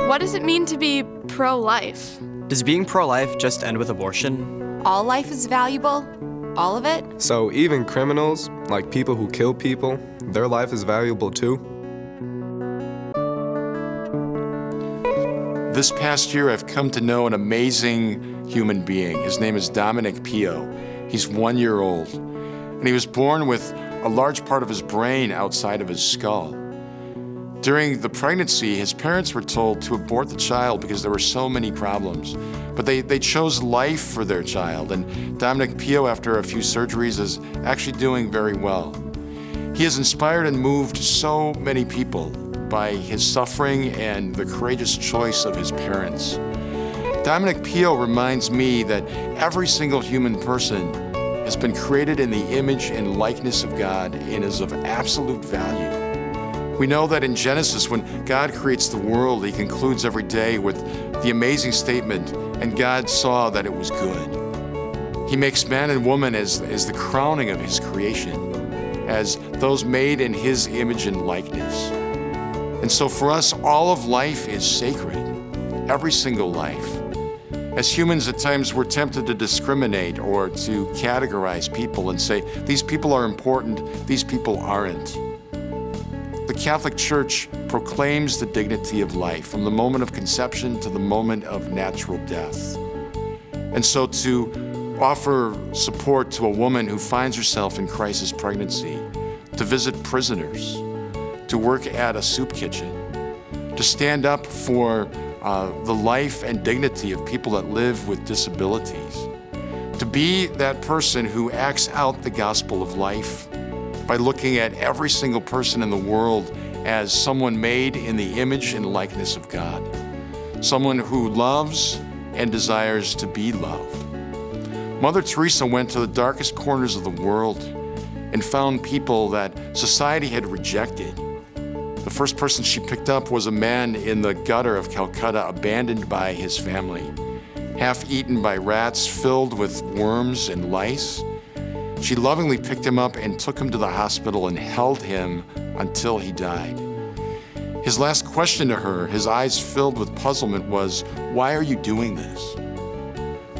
What does it mean to be pro-life? Does being pro-life just end with abortion? All life is valuable? All of it? So even criminals, like people who kill people, their life is valuable too? This past year, I've come to know an amazing human being. His name is Dominic Pio. He's 1 year old, and he was born with a large part of his brain outside of his skull. During the pregnancy, his parents were told to abort the child because there were so many problems. But they chose life for their child, and Dominic Pio, after a few surgeries, is actually doing very well. He has inspired and moved so many people by his suffering and the courageous choice of his parents. Dominic Pio reminds me that every single human person has been created in the image and likeness of God and is of absolute value. We know that in Genesis, when God creates the world, he concludes every day with the amazing statement, "And God saw that it was good." He makes man and woman as the crowning of his creation, as those made in his image and likeness. And so for us, all of life is sacred, every single life. As humans, at times, we're tempted to discriminate or to categorize people and say, these people are important, these people aren't. The Catholic Church proclaims the dignity of life from the moment of conception to the moment of natural death. And so to offer support to a woman who finds herself in crisis pregnancy, to visit prisoners, to work at a soup kitchen, to stand up for the life and dignity of people that live with disabilities, to be that person who acts out the gospel of life by looking at every single person in the world as someone made in the image and likeness of God, someone who loves and desires to be loved. Mother Teresa went to the darkest corners of the world and found people that society had rejected. The first person she picked up was a man in the gutter of Calcutta, abandoned by his family, half eaten by rats, filled with worms and lice. She lovingly picked him up and took him to the hospital and held him until he died. His last question to her, his eyes filled with puzzlement, was, "Why are you doing this?"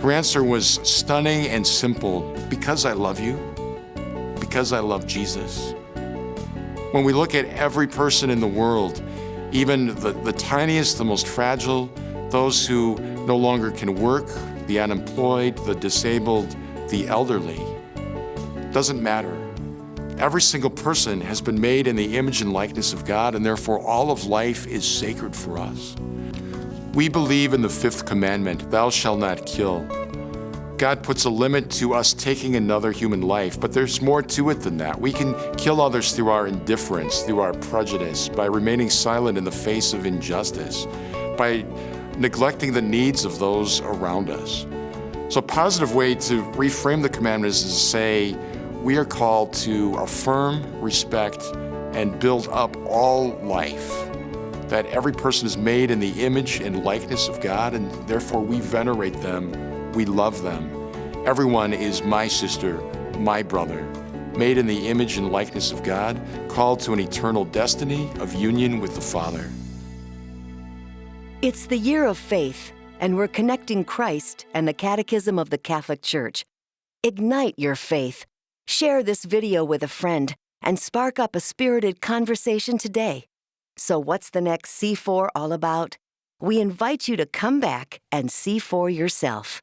Her answer was stunning and simple: "Because I love you, because I love Jesus." When we look at every person in the world, even the tiniest, the most fragile, those who no longer can work, the unemployed, the disabled, the elderly, doesn't matter. Every single person has been made in the image and likeness of God, and therefore all of life is sacred for us. We believe in the fifth commandment, "Thou shalt not kill." God puts a limit to us taking another human life, but there's more to it than that. We can kill others through our indifference, through our prejudice, by remaining silent in the face of injustice, by neglecting the needs of those around us. So a positive way to reframe the commandments is to say, we are called to affirm, respect, and build up all life, that every person is made in the image and likeness of God, and therefore we venerate them, we love them. Everyone is my sister, my brother, made in the image and likeness of God, called to an eternal destiny of union with the Father. It's the year of faith, and we're connecting Christ and the Catechism of the Catholic Church. Ignite your faith. Share this video with a friend and spark up a spirited conversation today. So what's the next C4 all about? We invite you to come back and see for yourself.